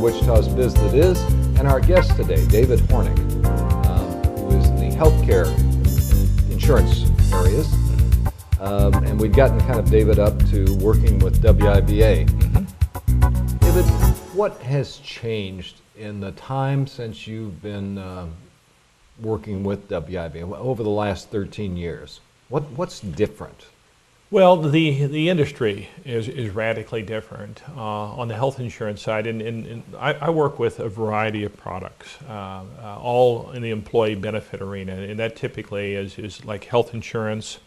Wichita's Biz That Is, and our guest today, David Hornick, who is in the healthcare insurance areas. And we've gotten kind of David up to working with WIBA. David, what has changed in the time since you've been working with WIBA over the last 13 years? What's different? Well, the industry is radically different on the health insurance side, and I work with a variety of products, all in the employee benefit arena, and that typically is like health insurance,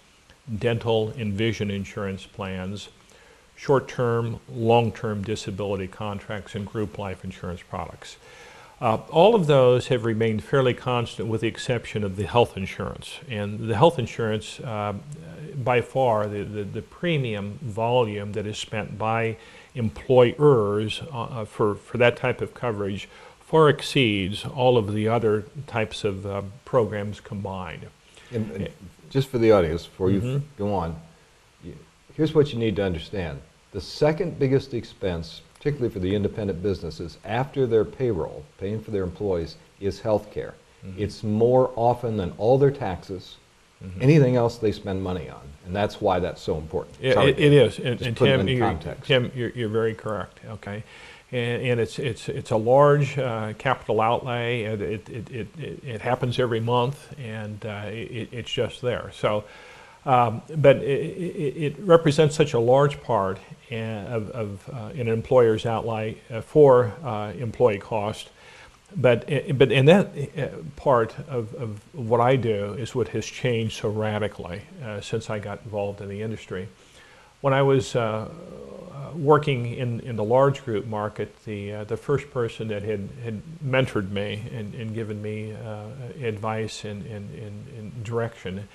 dental and vision insurance plans, short-term, long-term disability contracts, and group life insurance products. All of those have remained fairly constant with the exception of the health insurance. And the health insurance, by far, the premium volume that is spent by employers for that type of coverage far exceeds all of the other types of programs combined. And just for the audience, before you go on, here's what you need to understand. The second biggest expense, particularly for the independent businesses, after their payroll, paying for their employees, is health care. It's more often than all their taxes, anything else they spend money on, and that's why that's so important. It is, and put it Tim, in context. Tim, you're very correct. Okay, and it's a large capital outlay. It happens every month, and it's just there. So. But it represents such a large part of an employer's outlay for employee cost. But in that part of what I do is what has changed so radically since I got involved in the industry. When I was working in the large group market, the first person that had mentored me and given me advice and direction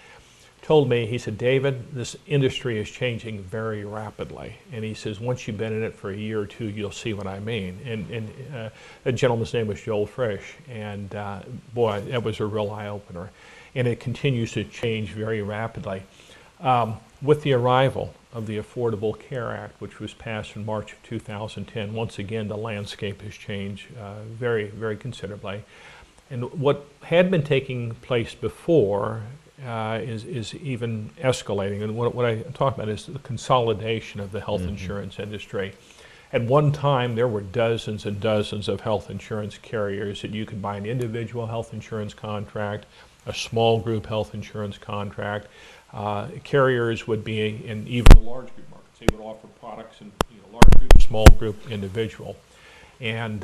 told me, he said, David, this industry is changing very rapidly. And he says, once you've been in it for a year or two, you'll see what I mean. And that gentleman's name was Joel Frisch. And boy, that was a real eye-opener. And it continues to change very rapidly. With the arrival of the Affordable Care Act, which was passed in March of 2010, once again, the landscape has changed very, very considerably. And what had been taking place before is even escalating. And what I talk about is the consolidation of the health insurance industry. At one time, there were dozens and dozens of health insurance carriers that you could buy an individual health insurance contract, a small group health insurance contract. Carriers would be in even the large group markets. They would offer products in large group, small group, individual. And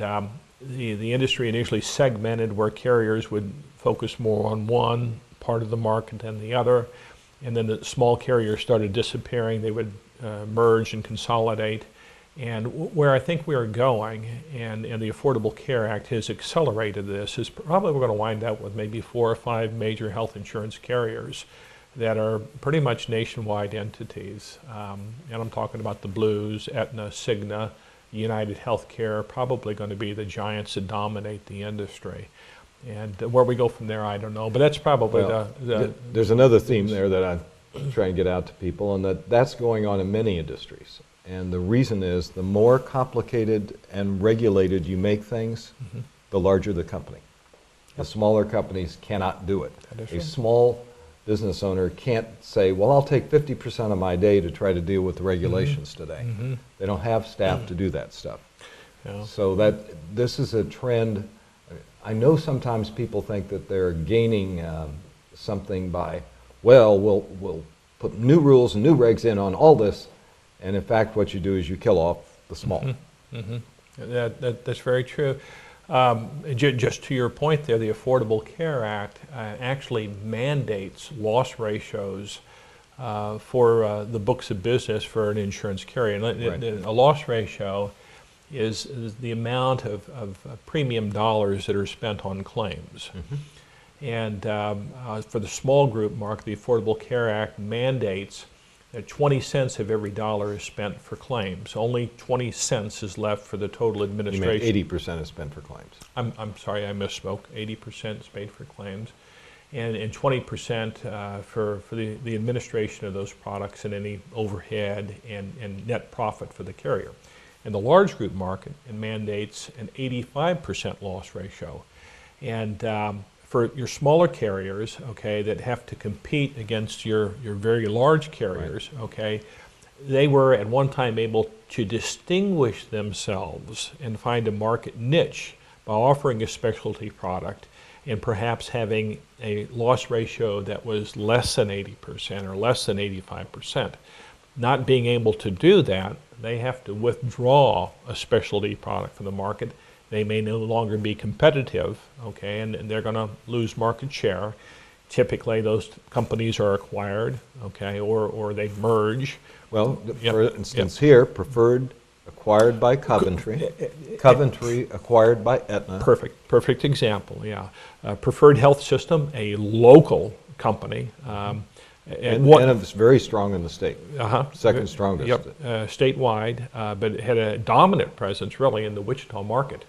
the industry initially segmented where carriers would focus more on one part of the market than the other, and then the small carriers started disappearing. They would merge and consolidate, and where I think we are going, and the Affordable Care Act has accelerated this, is probably we're going to wind up with maybe 4 or 5 major health insurance carriers that are pretty much nationwide entities, and I'm talking about the Blues, Aetna, Cigna, United Healthcare, probably going to be the giants that dominate the industry. And where we go from there, I don't know. But that's probably There's another theme there that I try and get out to people, and that's going on in many industries. And the reason is the more complicated and regulated you make things, the larger the company. The smaller companies cannot do it. A small business owner can't say, well, I'll take 50% of my day to try to deal with the regulations today. They don't have staff to do that stuff. Yeah. So this is a trend. I know sometimes people think that they're gaining something by, well, we'll put new rules and new regs in on all this, and in fact what you do is you kill off the small. That's very true. Just to your point there, the Affordable Care Act actually mandates loss ratios for the books of business for an insurance carrier. And a loss ratio is the amount of premium dollars that are spent on claims. And for the small group market, the Affordable Care Act mandates that 20 cents of every dollar is spent for claims. Only 20 cents is left for the total administration. You mean 80% is spent for claims. I'm sorry, I misspoke. 80% is paid for claims, and 20% for the administration of those products and any overhead and net profit for the carrier. in the large group market and mandates an 85% loss ratio. And for your smaller carriers, okay, that have to compete against your very large carriers, right, okay, they were at one time able to distinguish themselves and find a market niche by offering a specialty product and perhaps having a loss ratio that was less than 80% or less than 85%. Not being able to do that, they have to withdraw a specialty product from the market. They may no longer be competitive, okay, and they're going to lose market share. Typically, those companies are acquired, okay, or they merge. Well, for instance, here, Preferred acquired by Coventry, Coventry acquired by Aetna. Perfect example, yeah. Preferred Health System, a local company. And it's very strong in the state, second strongest. Yep, statewide, but it had a dominant presence really in the Wichita market.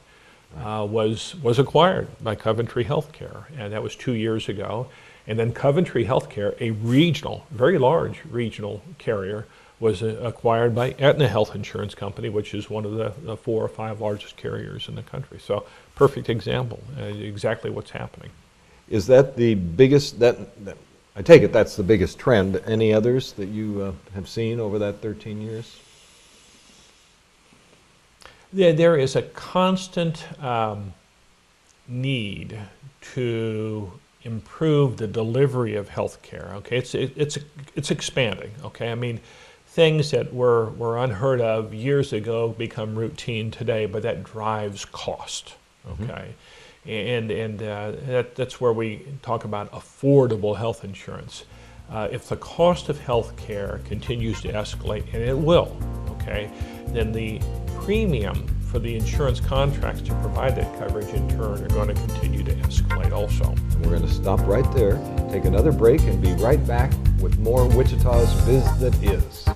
Was acquired by Coventry Healthcare, and that was 2 years ago. And then Coventry Healthcare, a regional, very large regional carrier, was acquired by Aetna Health Insurance Company, which is one of the 4 or 5 largest carriers in the country. So perfect example, exactly what's happening. Is that the biggest, I take it that's the biggest trend. Any others that you have seen over that 13 years? There is a constant need to improve the delivery of health care. Okay, it's expanding. Okay, I mean, things that were unheard of years ago become routine today, but that drives cost. Okay, and that's where we talk about affordable health insurance. If the cost of health care continues to escalate, and it will, okay, then the premium for the insurance contracts to provide that coverage in turn are going to continue to escalate also. And we're going to stop right there, take another break, and be right back with more Wichita's Biz That Is.